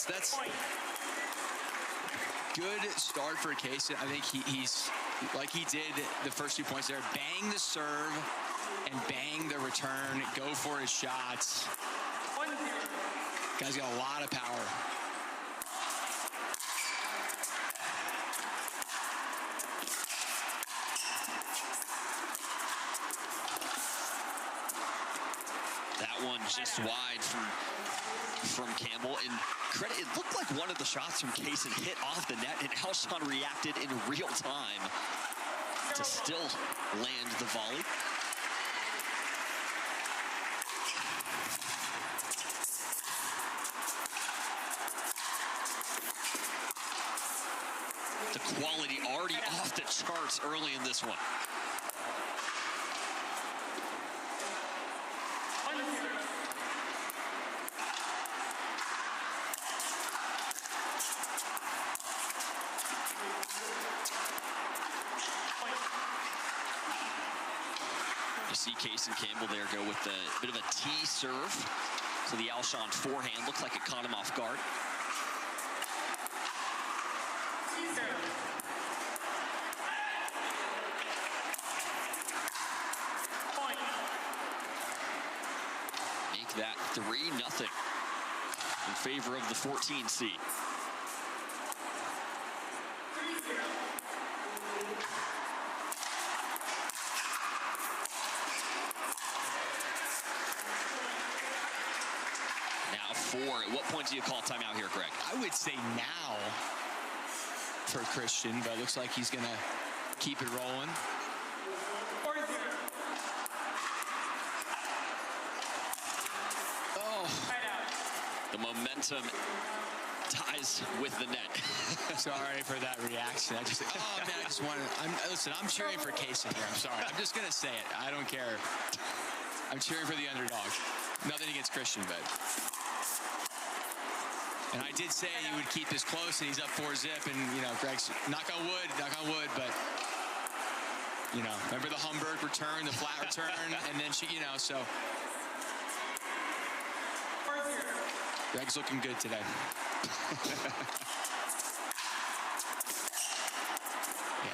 that's good start for Cason. I think he's like he did the first 2 points there. Bang the serve and bang the return. Go for his shots. Guy's got a lot of power. That one just wide from Campbell. And credit, it looked like one of the shots from Cason hit off the net, and Alshon reacted in real time to still land the volley. The quality already off the charts early in this one. You see Cason Campbell there go with a bit of a T serve. So the Alshon forehand looked like it caught him off guard. Make that 3-0 in favor of the 14 seed. Now 4. At what point do you call timeout here, Greg? I would say now for Christian, but it looks like he's going to keep it rolling. Oh. The momentum ties with the net. Sorry for that reaction. I just wanted. Listen, I'm cheering for Cason here. I'm sorry. I'm just going to say it. I don't care. I'm cheering for the underdog. Nothing against Christian, but. And I did say he would keep this close, and he's up 4-0. And, you know, Greg's knock on wood, but, you know, remember the Humberg return, the flat return, and then she, you know, so. Greg's looking good today.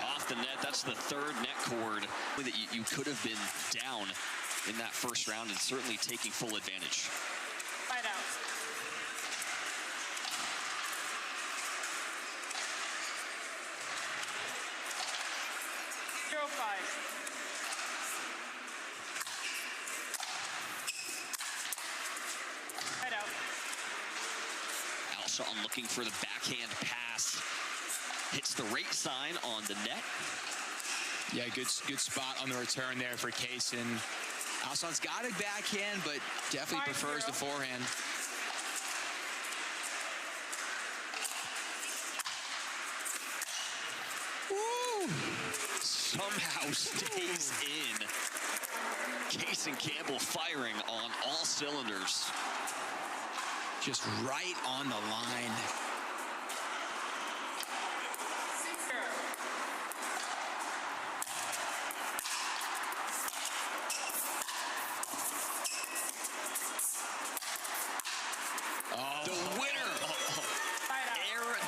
Off the net, that's the third net cord that you could have been down in that first round and certainly taking full advantage. Fight out. Alshon looking for the backhand pass. Hits the rate sign on the net. Yeah, good spot on the return there for Cason. Alshon's got a backhand, but definitely prefers the forehand. Woo! Somehow stays in. Cason Campbell firing on all cylinders. Just right on the line.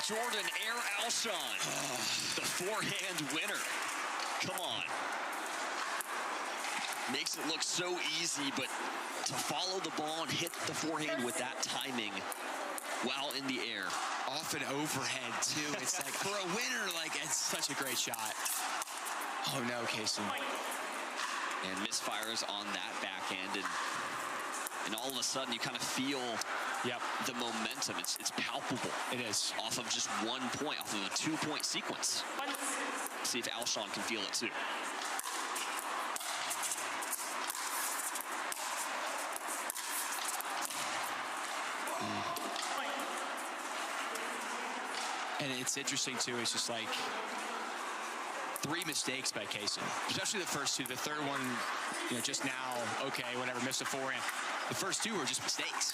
Jordan Alshon, the forehand winner. Come on. Makes it look so easy, but to follow the ball and hit the forehand with that timing while in the air. Off and overhead, too. It's like, for a winner, like, it's such a great shot. Oh, no, Cason. And misfires on that backhand, and all of a sudden you kind of feel the momentum. It's palpable. It is. Off of just 1 point, off of a 2-point sequence. See if Alshon can feel it too. And it's interesting too, it's just like 3 mistakes by Cason, especially the first 2. The third one, you know, just now, okay, whatever, missed a forehand. The first 2 were just mistakes.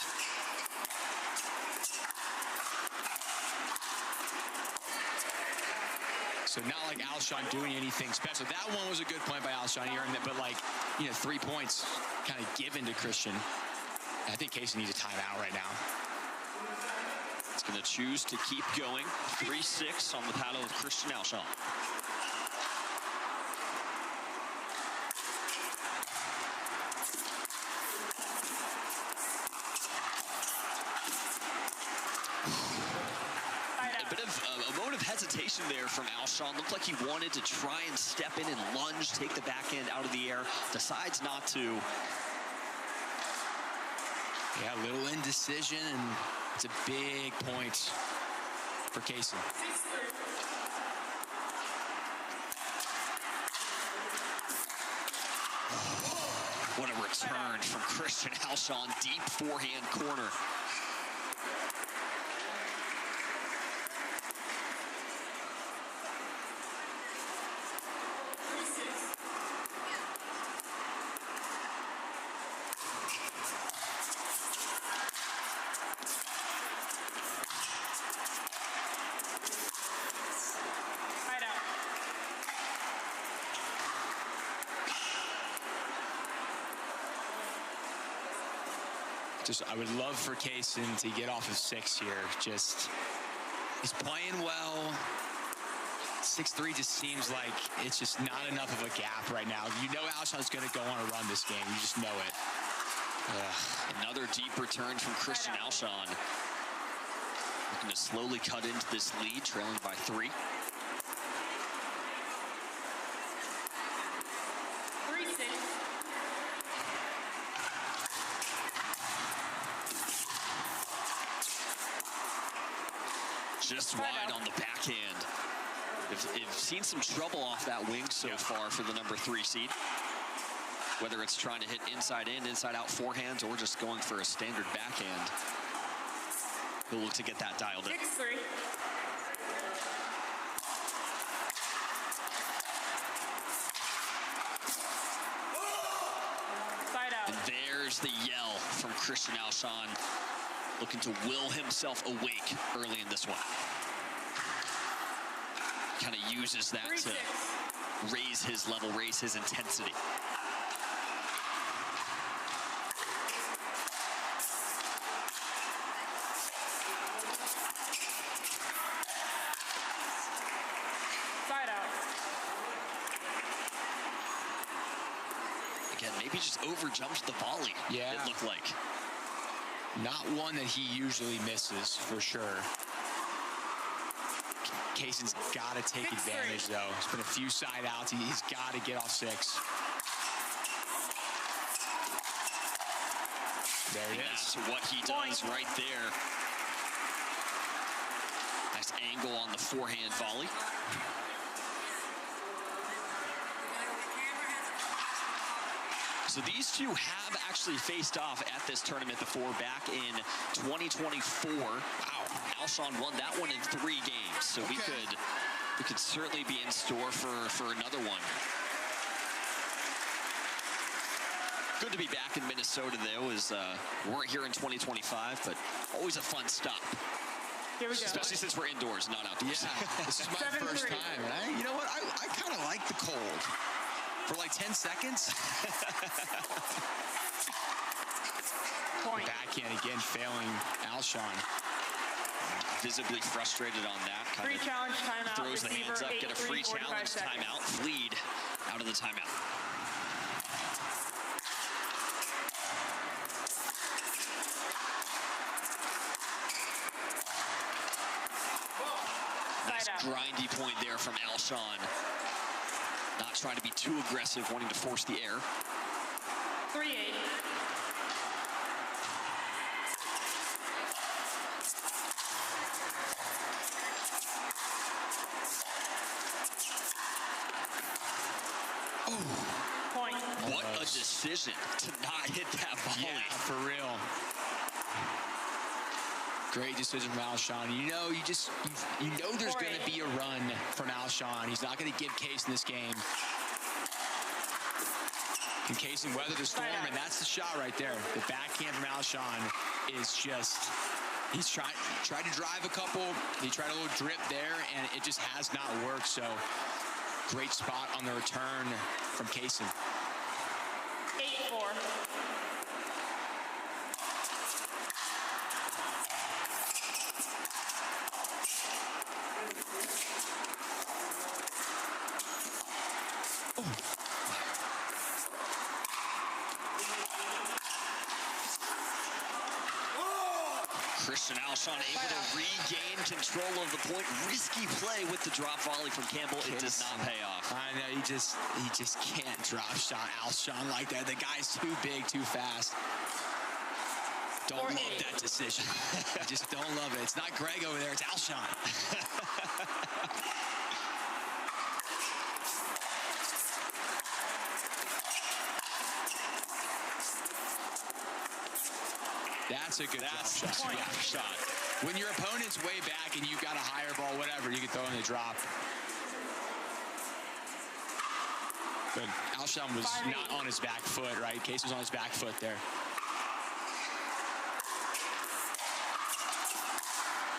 So not like Alshon doing anything special. That one was a good point by Alshon here, but like, you know, 3 points kind of given to Christian. I think Cason needs a timeout right now. It's Going to choose to keep going. 3-6 on the paddle of Christian Alshon. A moment of hesitation there from Alshon. Looked like he wanted to try and step in and lunge, take the backhand out of the air. Decides not to. Yeah, a little indecision, and it's a big point for Cason. What a return from Christian Alshon. Deep forehand corner. I would love for Cason to get off of 6 here. Just, he's playing well. 6-3 just seems like it's just not enough of a gap right now. You know Alshon's going to go on a run this game. You just know it. Another deep return from Christian Alshon. Looking to slowly cut into this lead, trailing by 3. Just wide on the backhand. They've seen some trouble off that wing so far for the number 3 seed. Whether it's trying to hit inside in, inside out forehands, or just going for a standard backhand. He'll look to get that dialed in. 6-3. Side out. And there's the yell from Christian Alshon. Looking to will himself awake early in this one. Kind of uses that to raise his level, raise his intensity. Side out. Again, maybe just overjumps the volley. Yeah. It looked like. Not one that he usually misses, for sure. Cason's got to take advantage, though. There's been a few side outs. He's got to get off 6. There it is. That's what he does right there. Nice angle on the forehand volley. So these two have actually faced off at this tournament before, back in 2024. Wow. Alshon won that one in 3 games. So we could certainly be in store for another one. Good to be back in Minnesota, though, as we weren't here in 2025, but always a fun stop. Here we go. Especially since we're indoors, not outdoors. Yeah, this is my first time. And you know what? I kind of like the cold. For like 10 seconds. Point. Backhand again, failing Alshon. Visibly frustrated on that. Free challenge timeout. Throws the hands up, get a free challenge timeout. Lead out of the timeout. Nice grindy point there from Alshon. Not trying to be too aggressive, wanting to force the air. 3-8. Point. What a decision to not hit that volley. Yeah, for real. Great decision from Alshon. You know, you know there's going to be a run from Alshon. He's not going to give Cason this game. And Cason weather the storm, and that's the shot right there. The backhand from Alshon is just, he's tried to drive a couple. He tried a little drip there, and it just has not worked. So great spot on the return from Cason. 8-4. Christian Alshon able to regain control of the point. Risky play with the drop volley from Campbell. It does not pay off. I know, he just can't drop shot Alshon like that. The guy's too big, too fast. Don't love that decision. I just don't love it. It's not Greg over there, it's Alshon. That's a good drop shot. When your opponent's way back and you've got a higher ball, whatever, you can throw in the drop. But Alshon was not on his back foot, right? Case was on his back foot there.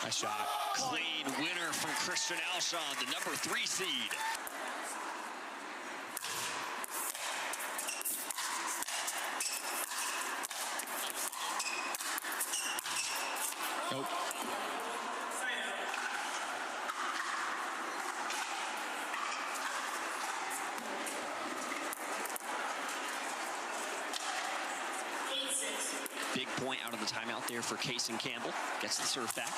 Nice shot. Clean winner from Christian Alshon, the number 3 seed. Nope. Big point out of the timeout there for Cason Campbell. Gets the serve back.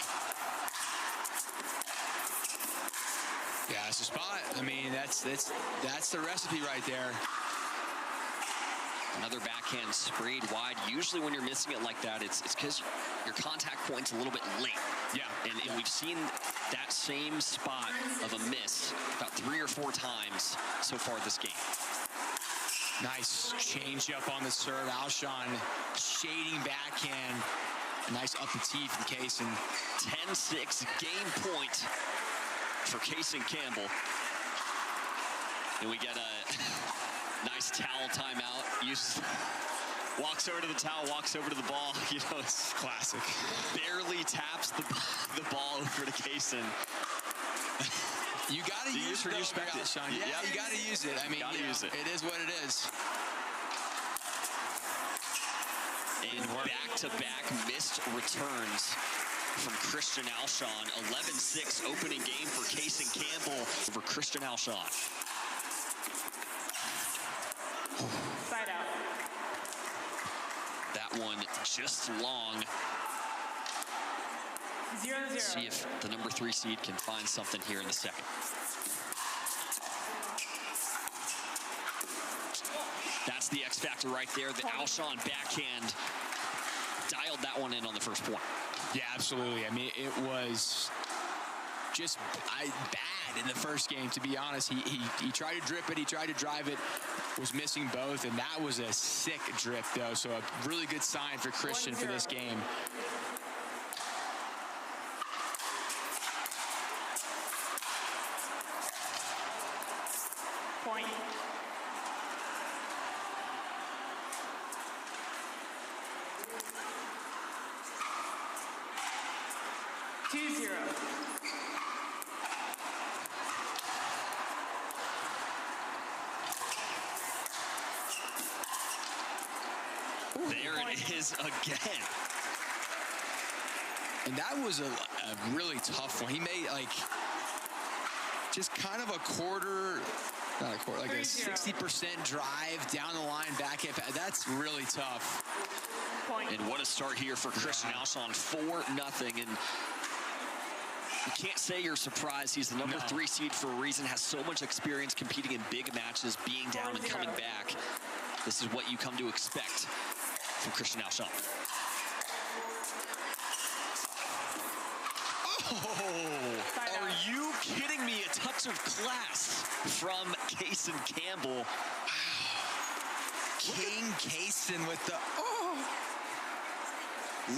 Yeah, it's a spot. I mean, that's the recipe right there. Another backhand sprayed wide. Usually when you're missing it like that, it's because your contact point's a little bit late. Yeah. And we've seen that same spot of a miss about 3 or 4 times so far this game. Nice change up on the serve. Alshon shading backhand. Nice up the tee from Cason. 10-6 game point for Cason Campbell. And we get a nice towel timeout. Walks over to the towel, walks over to the ball. You know, it's Classic. barely taps the ball over to Cason. You got to use it, Alshon. Yeah, you got to use it. I mean, use it. It is what it is. And back-to-back missed returns from Christian Alshon. 11-6 opening game for Cason Campbell over Christian Alshon. Side out. That one just long. 0-0. See if the number 3 seed can find something here in the second. That's the X factor right there. The Alshon backhand dialed that one in on the first point. Yeah, absolutely. I mean, it was just bad in the first game, to be honest. He tried to drip it, he tried to drive it, was missing both, and that was a sick drip, though. So a really good sign for Christian for this game. Point. There it is again. And that was a really tough one. He made, like, just kind of a quarter, not a quarter, like a 60% drive down the line, backhand. That's really tough. Point. And what a start here for Christian Alshon, 4-0. And you can't say you're surprised. He's the number 3 seed for a reason, has so much experience competing in big matches, being down and coming back. This is what you come to expect from Christian Alshon. Oh, are you kidding me? A touch of class from Cason Campbell. Wow. King Cason with the,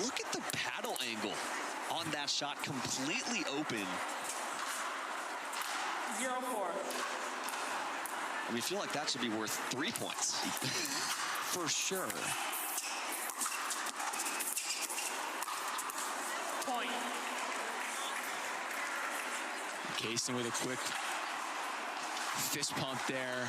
Look at the paddle angle on that shot, completely open. 0-4. I mean, I feel like that should be worth 3 points. for sure. Point. Cason with a quick fist pump there.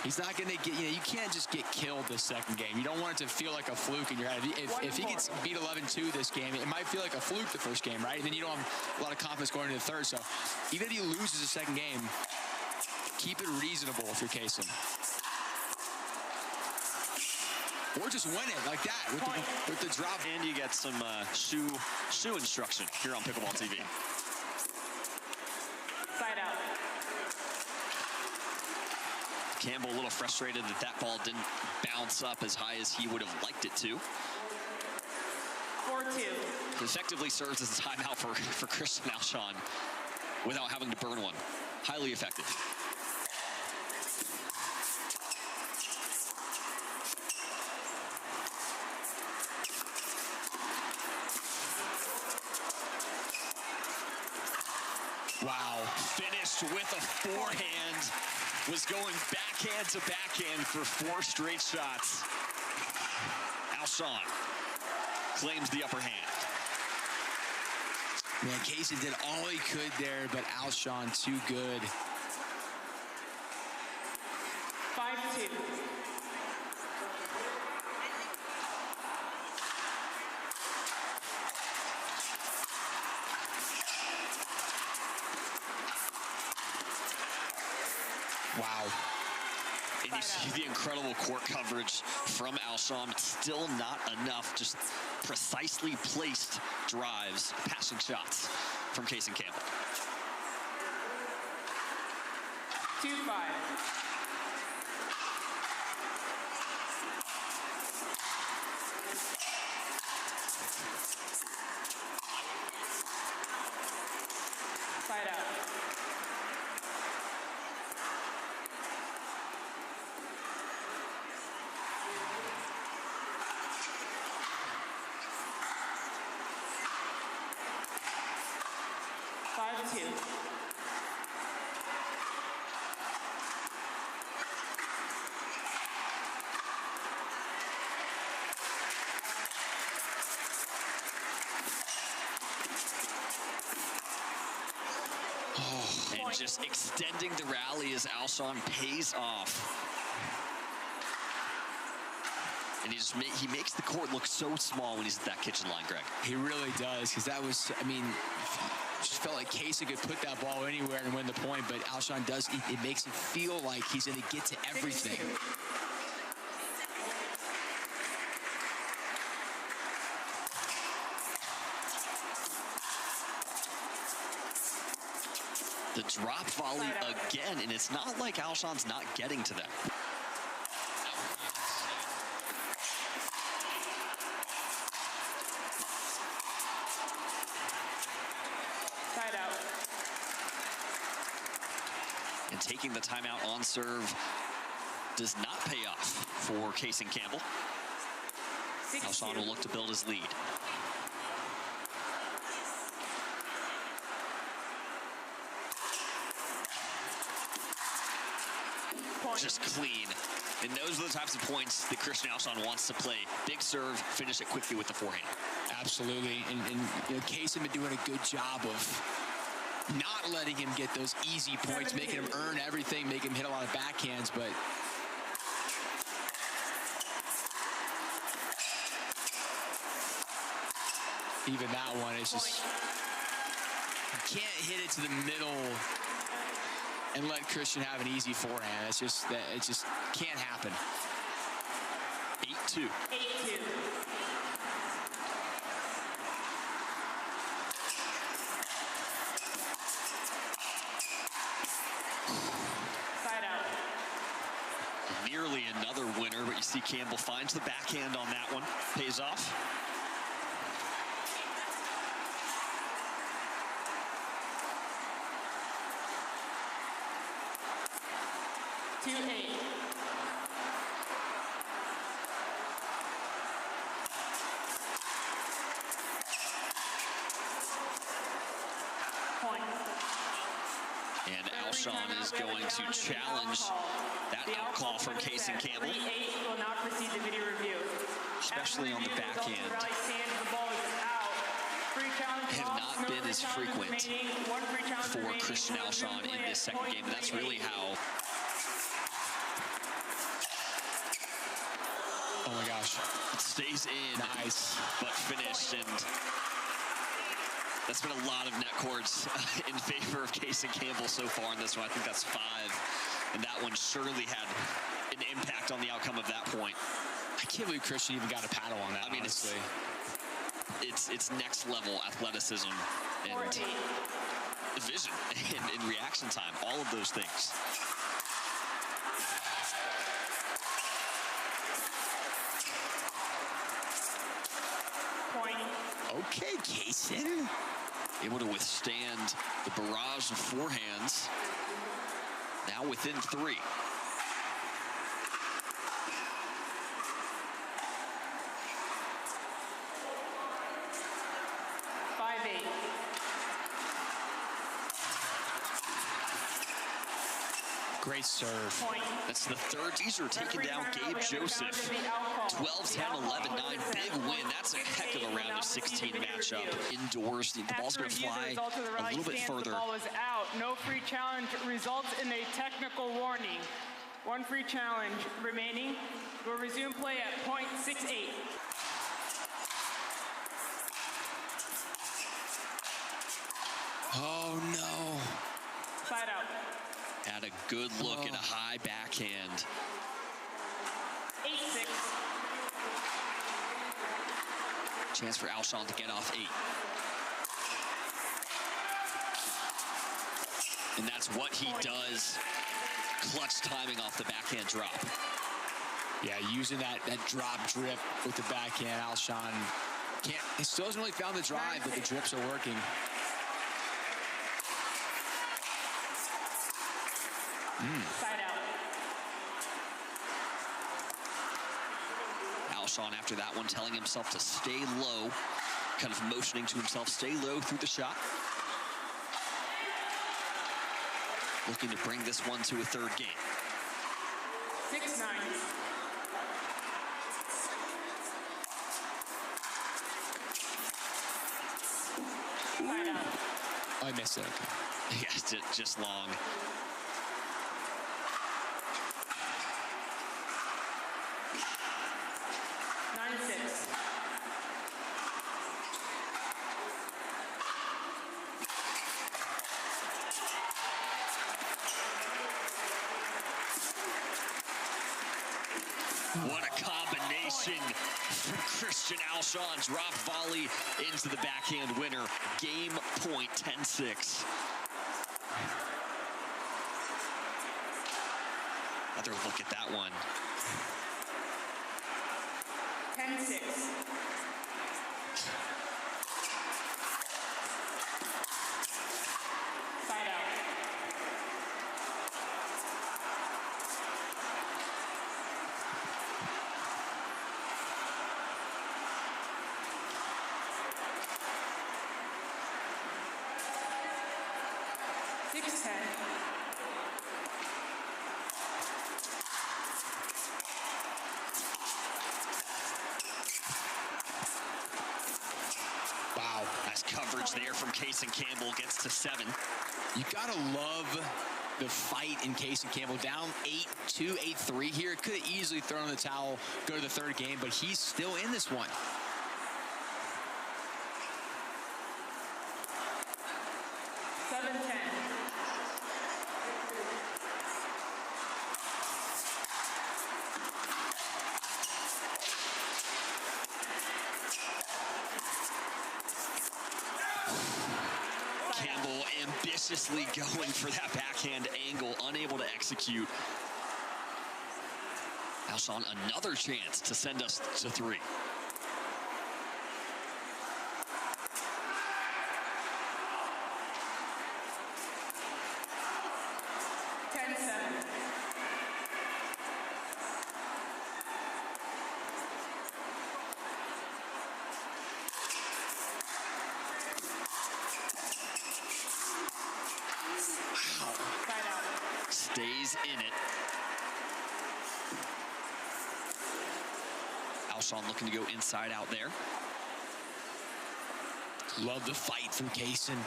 He's not going to get, you can't just get killed this second game. You don't want it to feel like a fluke in your head. If he gets beat 11-2 this game, it might feel like a fluke the first game, right? And then you don't have a lot of confidence going into the third. So even if he loses the second game, keep it reasonable if you're Cason. Or just win it like that with the drop. And you get some shoe instruction here on Pickleball TV. Side out. Campbell a little frustrated that ball didn't bounce up as high as he would have liked it to. 4-2. Effectively serves as a timeout for Christian Alshon without having to burn one. Highly effective. Wow, finished with a forehand. Was going backhand to backhand for 4 straight shots. Alshon claims the upper hand. Man, Cason did all he could there, but Alshon too good. 5-2. Wow. And you see the incredible court coverage from Alshon. Still not enough, just precisely placed drives, passing shots from Cason Campbell. 2-5. Side out. And just extending the rally as Alshon pays off. And he makes the court look so small when he's at that kitchen line, Greg. He really does, because that was, I mean, just felt like Cason could put that ball anywhere and win the point, but Alshon does, it makes it feel like he's going to get to everything. The drop volley again, and it's not like Alshon's not getting to them. Side out. And taking the timeout on serve does not pay off for Cason Campbell. Alshon will look to build his lead. Just clean. And those are the types of points that Christian Alshon wants to play. Big serve, finish it quickly with the forehand. Absolutely. And you know, Cason been doing a good job of not letting him get those easy points, making him earn everything, making him hit a lot of backhands, but even that one is just, you can't hit it to the middle and let Christian have an easy forehand. It's just that it just can't happen. 8-2. 8-2. Side out. Nearly another winner, but you see Campbell finds the backhand on that one. Pays off. And Alshon is going to challenge that out call from Cason Campbell. Will not proceed to video review. Especially on the backhand. Have not been as frequent for Christian Alshon in this second game. And that's really how stays in. Nice. But finished, and that's been a lot of net cords in favor of Cason Campbell so far in this one. I think that's 5, and that one surely had an impact on the outcome of that point. I can't believe Christian even got a paddle on that, I mean, honestly. It's next level athleticism and vision and reaction time, all of those things. Point. Okay, Cason. Able to withstand the barrage of forehands. Now within 3. Great serve. Point. That's the third teaser taking down Gabe Joseph. 12-10, 11-9, big win. That's a heck of a round of 16 matchup. Indoors, the ball's going to fly a little bit further. The ball was out. No free challenge results in a technical warning. 1 free challenge remaining. We'll resume play at .68. Oh, no. Side out. Had a good look at a high backhand. 8-6. Chance for Alshon to get off 8. And that's what he does. Clutch timing off the backhand drop. Yeah, using that drop drip with the backhand. Alshon he still hasn't really found the drive, but the drips are working. Side out. Alshon after that one telling himself to stay low, kind of motioning to himself, stay low through the shot. Looking to bring this one to a 3rd game. 6-9. Side out. Oh, I missed it. Okay. Yeah, just long. What a combination from Christian Alshon. Drop volley into the backhand winner. Game point, 10-6. Another look at that one. 10-6. Side out. Wow. Nice coverage there from Cason Campbell. Gets to 7. You gotta love the fight in Cason Campbell. Down 8-2, 8-3 here. Could have easily thrown in the towel, go to the 3rd game, but he's still in this one. Campbell ambitiously going for that backhand angle, unable to execute. Alshon, another chance to send us to 3. Stays in it. Alshon looking to go inside out there. Love the fight from Cason.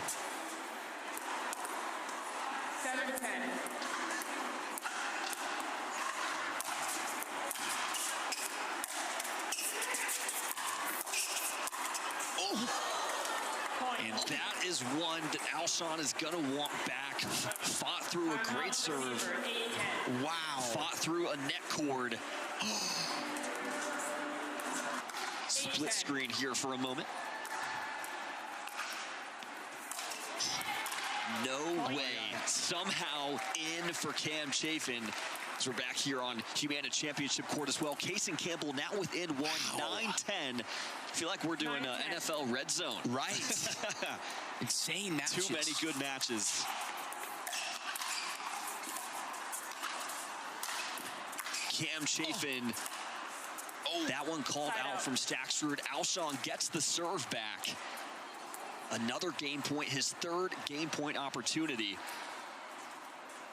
7-10. That is one that Alshon is going to want back. Fought through a great serve. Wow. Fought through a net cord. Split screen here for a moment. No way. Somehow in for Cam Chafin. As we're back here on Humana Championship Court as well. Cason Campbell now within one, 9-10. Feel like we're doing NFL Red Zone. Right. Insane matches. Too many good matches. Cam Chafin. That one called out from Staksrud. Alshon gets the serve back. Another game point, his third game point opportunity.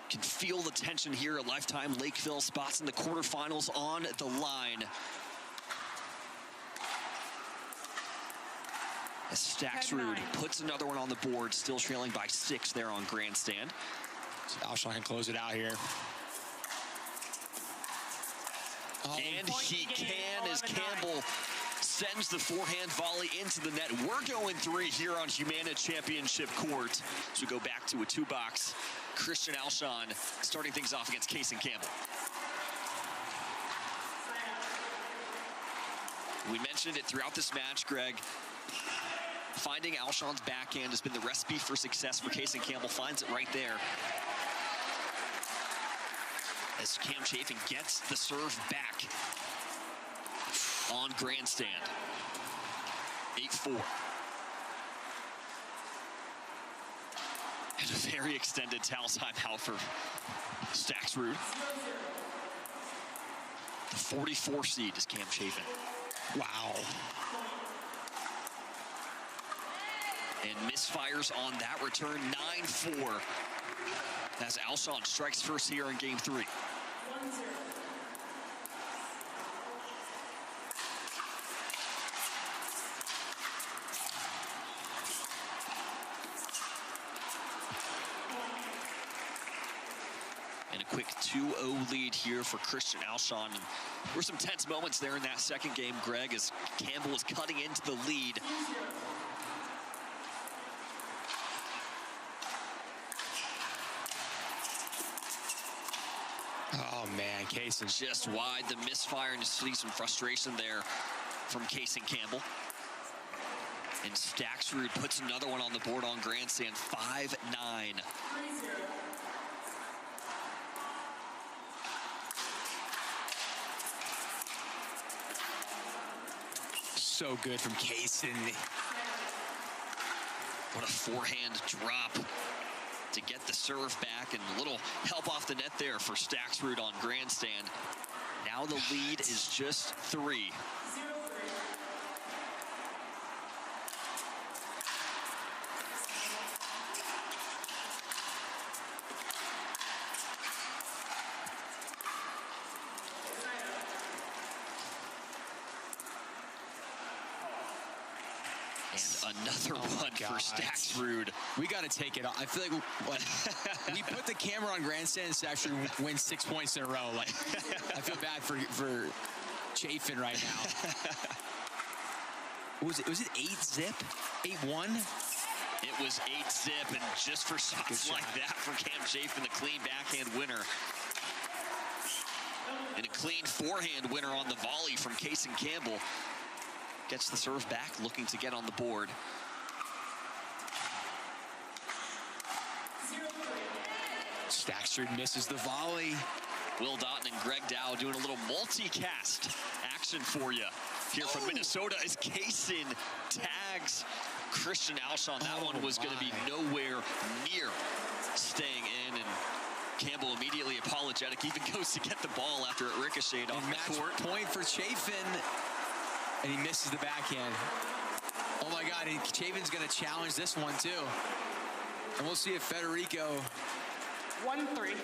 Can feel the tension here at Lifetime Lakeville. Spots in the quarterfinals on the line. As Staksrud puts another one on the board, still trailing by 6 there on grandstand. So Alshon can close it out here. And he can, as Campbell sends the forehand volley into the net. We're going 3 here on Humana Championship Court. So we go back to a 2-box. Christian Alshon starting things off against Cason Campbell. We mentioned it throughout this match, Greg. Finding Alshon's backhand has been the recipe for success for Cason Campbell. Finds it right there. As Cam Chafin gets the serve back on grandstand. 8-4. And a very extended towel timeout for Staksrud. The 44 seed is Cam Chafin. Wow. And misfires on that return, 9-4. As Alshon strikes first here in game 3. And a quick 2-0 lead here for Christian Alshon. And there were some tense moments there in that second game, Greg, as Campbell was cutting into the lead. Oh, man, Cason. Just wide, the misfire, and you see some frustration there from Cason Campbell. And Staksrud puts another one on the board on grandstand, 5-9. So good from Cason. What a forehand drop to get the serve back, and a little help off the net there for Staksrud on grandstand. Now the lead is just 3. And another one for Staksrud. We got to take it off. I feel like we put the camera on grandstand and Staksrud wins 6 points in a row. Like, I feel bad for Chafin right now. Was it 8-zip? 8-1? It was 8-zip, and just for shots like that from Cam Chafin, the clean backhand winner. And a clean forehand winner on the volley from Cason Campbell. Gets the serve back, looking to get on the board. Staksrud misses the volley. Will Doughton and Greg Dow doing a little multicast action for you here from Minnesota as Cason tags Christian Alshon. That one was going to be nowhere near staying in, and Campbell immediately apologetic, even goes to get the ball after it ricocheted off the court. Point for Chafin. And he misses the backhand. Oh my God, and Chafin's gonna challenge this one too. And we'll see if Federico 1-3.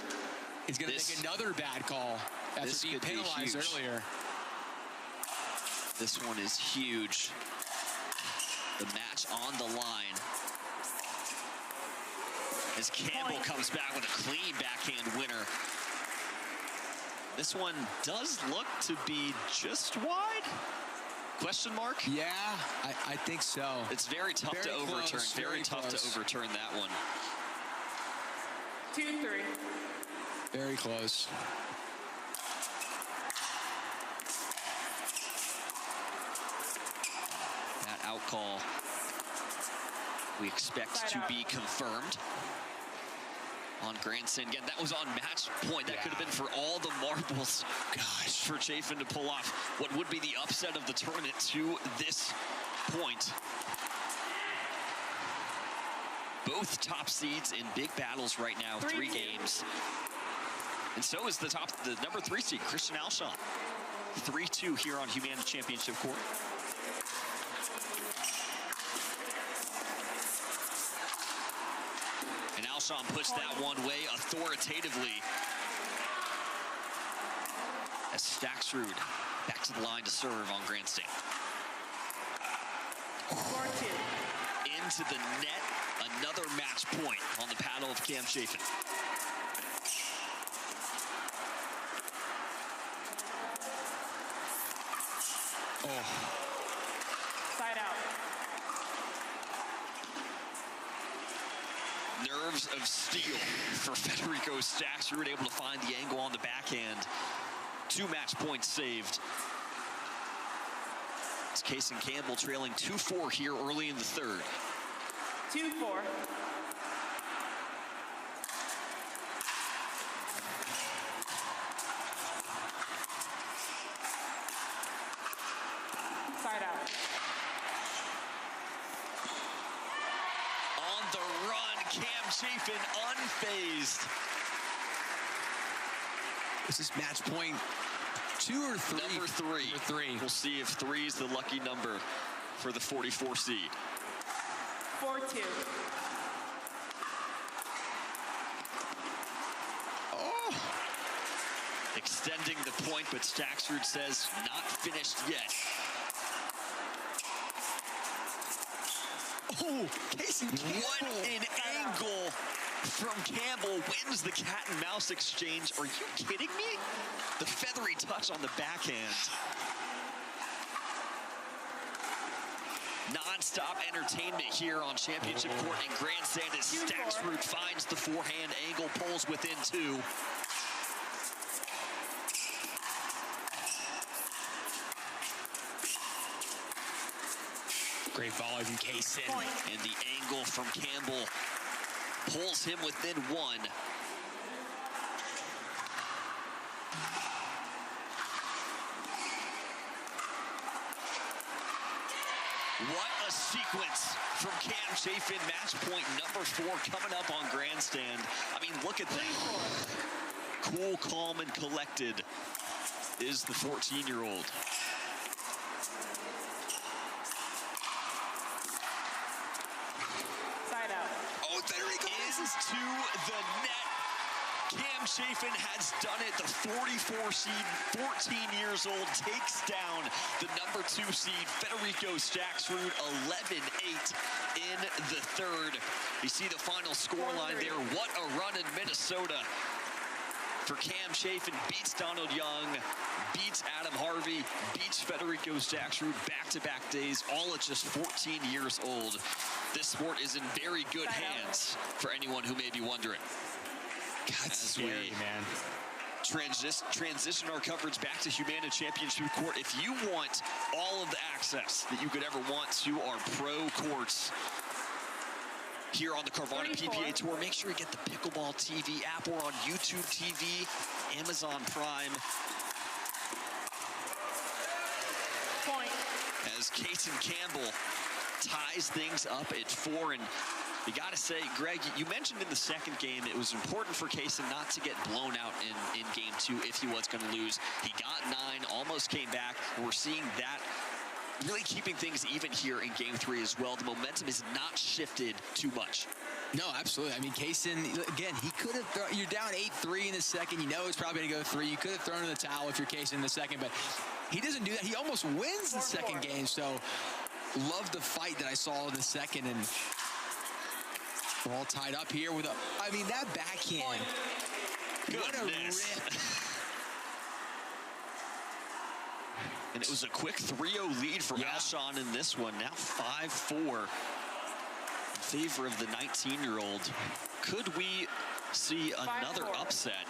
is gonna make another bad call after being penalized earlier. This one is huge. The match on the line. As Campbell comes back with a clean backhand winner. This one does look to be just wide. Question mark? Yeah, I think so. It's very tough to overturn. Very tough to overturn that one. 2-3. Very close. That out call we expect to be confirmed on grandstand. Again, that was on match point. That could have been for all the marbles. Gosh, for Chafin to pull off what would be the upset of the tournament to this point. Both top seeds in big battles right now, 3 games. And so is the number 3 seed, Christian Alshon. 3-2 here on Humana Championship Court. And Alshon puts that one way authoritatively. As Staksrud back to the line to serve on grandstand. 4-2. Into the net, another match point on the paddle of Cam Chafin. Oh. Side out. Nerves of steel for Federico Staksrud, able to find the angle on the backhand. 2 match points saved. It's Cason Campbell trailing 2-4 here early in the third. 2-4. Side out. On the run, Cam Chafin unfazed. Is this match point 2 or 3? Number 3. Number 3. We'll see if 3 is the lucky number for the 44 seed. 4-2. Oh! Extending the point, but Staksrud says not finished yet. Oh, Cason Campbell. What an angle from Campbell. Wins the cat and mouse exchange. Are you kidding me? The feathery touch on the backhand. Non-stop entertainment here on Championship Court and grandstand as Staksrud finds the forehand angle, pulls within 2. Great volley from Cason. And the angle from Campbell pulls him within 1. What a sequence from Cam Chafin. Match point number 4 coming up on grandstand. I mean, look at that. Cool, calm, and collected is the 14-year-old. Side out. Oh, there he goes to the net. Cam Chafin has done it. The 44 seed, 14 years old, takes down the number 2 seed, Federico Staksrud, 11-8 in the third. You see the final scoreline there. What a run in Minnesota for Cam Chafin. Beats Donald Young, beats Adam Harvey, beats Federico Staksrud, back-to-back days, all at just 14 years old. This sport is in very good hands for anyone who may be wondering. That's scary, man. Transition our coverage back to Humana Championship Court. If you want all of the access that you could ever want to our pro courts here on the Carvana PPA Tour, make sure you get the Pickleball TV app or on YouTube TV, Amazon Prime. Point. As Cason Campbell ties things up at 4, and you got to say, Greg, you mentioned in the second game it was important for Cason not to get blown out in game 2 if he was going to lose. He got 9, almost came back. We're seeing that really keeping things even here in game 3 as well. The momentum has not shifted too much. No, absolutely. I mean, Cason, again, he could have thrown, you're down 8-3 in the second. You know it's probably going to go 3. You could have thrown in the towel if you're Cason in the second, but he doesn't do that. He almost wins the second game, so love the fight that I saw in the second, and we're all tied up here with I mean, that backhand. What a rip. And it was a quick 3-0 lead for Alshon in this one. Now 5-4 in favor of the 19-year-old. Could we see another upset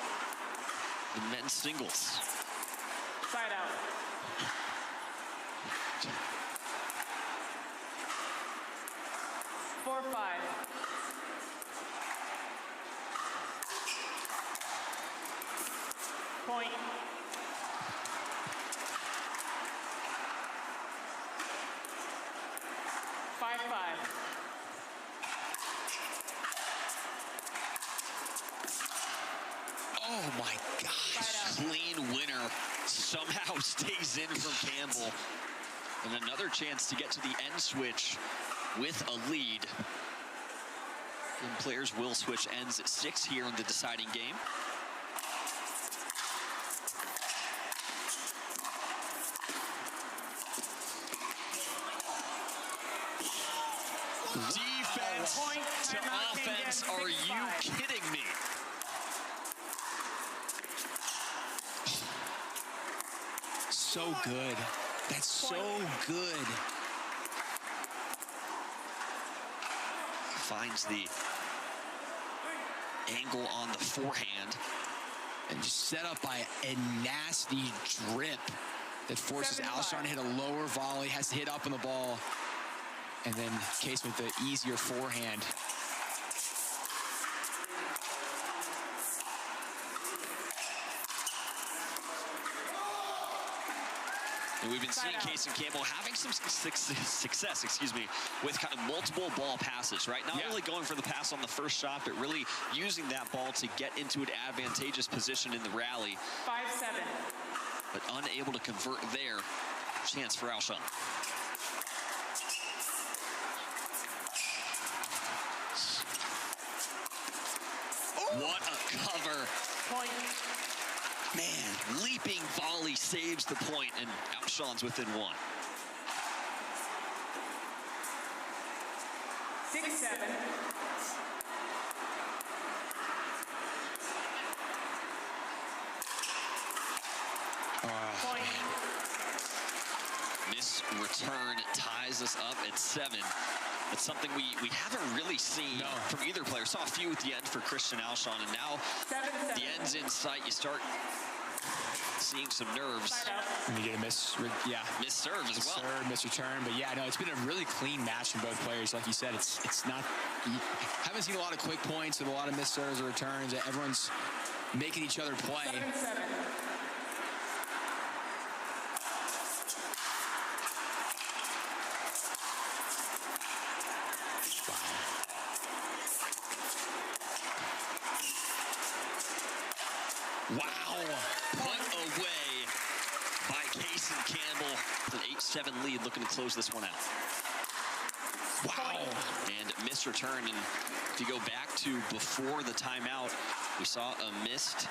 in men's singles? Side out. Four, 5. Point. Five, 5. Oh my gosh, clean winner somehow stays in from Campbell. And another chance to get to the end switch with a lead. And players will switch ends at 6 here in the deciding game. Defense to offense, are you kidding me? So good. That's so good. Finds the angle on the forehand. And just set up by a nasty drip that forces Alshon to hit a lower volley, has to hit up on the ball. And then Cason with the easier forehand. And we've been seeing Cason Campbell having some success, with kind of multiple ball passes, right? Not only going for the pass on the first shot, but really using that ball to get into an advantageous position in the rally. 5-7. But unable to convert there. Chance for Alshon. What a cover. Point. Man, leaping volley saves the point, and Alshon's within 1. 6-7. Point. Miss return ties us up at 7. That's something we haven't really seen from either player. Saw a few at the end for Christian Alshon, and now 7-7. the end's in sight. You start seeing some nerves. And you get a miss serve as well. Miss return, but yeah, no, it's been a really clean match from both players. Like you said, it's not. You haven't seen a lot of quick points with a lot of missed serves or returns. Everyone's making each other play. 7-7. Wow, put away by Cason Campbell. An 8-7 lead, looking to close this one out. Wow, and missed return. And if you go back to before the timeout, we saw a missed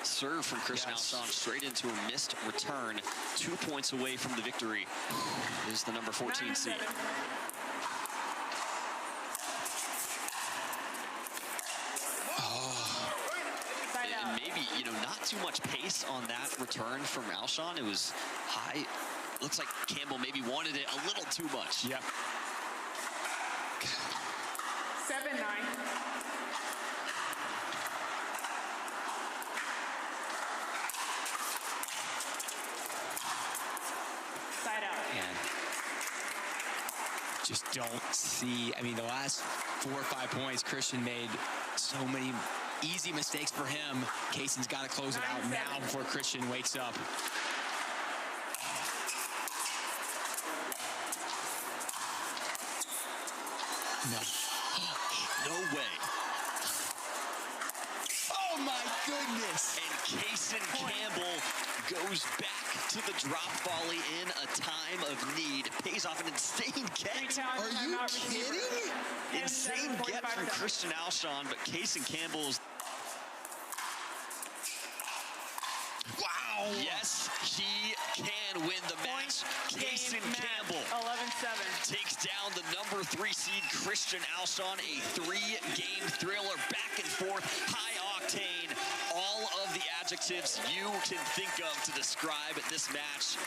serve from Christian Alshon straight into a missed return. 2 points away from the victory is the number 14 seed. And maybe, not too much pace on that return from Alshon. It was high. Looks like Campbell maybe wanted it a little too much. Yep. 7-9. Side out. And just don't see. I mean, the last 4 or 5 points, Christian made so many easy mistakes for him. Cason's got to close it out now before Christian wakes up. No way. Oh my goodness. And Cason Campbell goes back to the drop volley in a time of need. Pays off an insane get. Are you kidding? Insane get from Christian Alshon, but Cason Campbell's. Wow. Yes, he can win the match. Cason Campbell 11-7. takes down the number 3 seed Christian Alshon. A 3-game thriller, back and forth, high octane. All of the adjectives you can think of to describe this match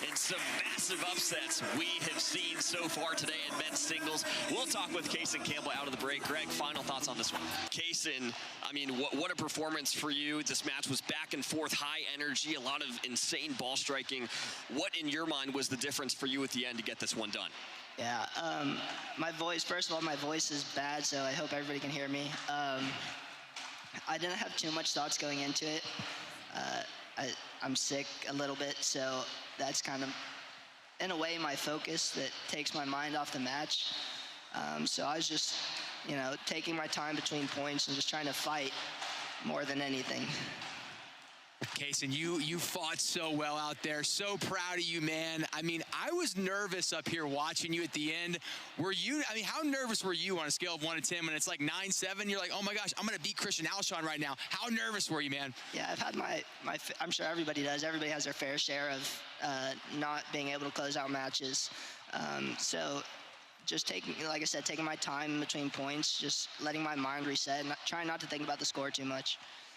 and some massive upsets we have seen so far today in men's singles. We'll talk with Cason Campbell out of the break. Greg, final thoughts on this one? Cason, I mean, what a performance for you. This match was back and forth, high energy, a lot of insane ball striking. What, in your mind, was the difference for you at the end to get this one done? Yeah, my voice, first of all, my voice is bad, so I hope everybody can hear me. I didn't have too much thoughts going into it. I'm sick a little bit, so that's kind of, in a way, my focus that takes my mind off the match. So I was just, you know, taking my time between points and just trying to fight more than anything. Cason, you fought so well out there. So proud of you, man. I mean, I was nervous up here watching you at the end. Were you, I mean, how nervous were you on a scale of 1 to 10 when it's like 9-7? You're like, oh my gosh, I'm going to beat Christian Alshon right now. How nervous were you, man? Yeah, I've had I'm sure everybody does. Everybody has their fair share of not being able to close out matches. So just taking, like I said, taking my time in between points, just letting my mind reset, and trying not to think about the score too much.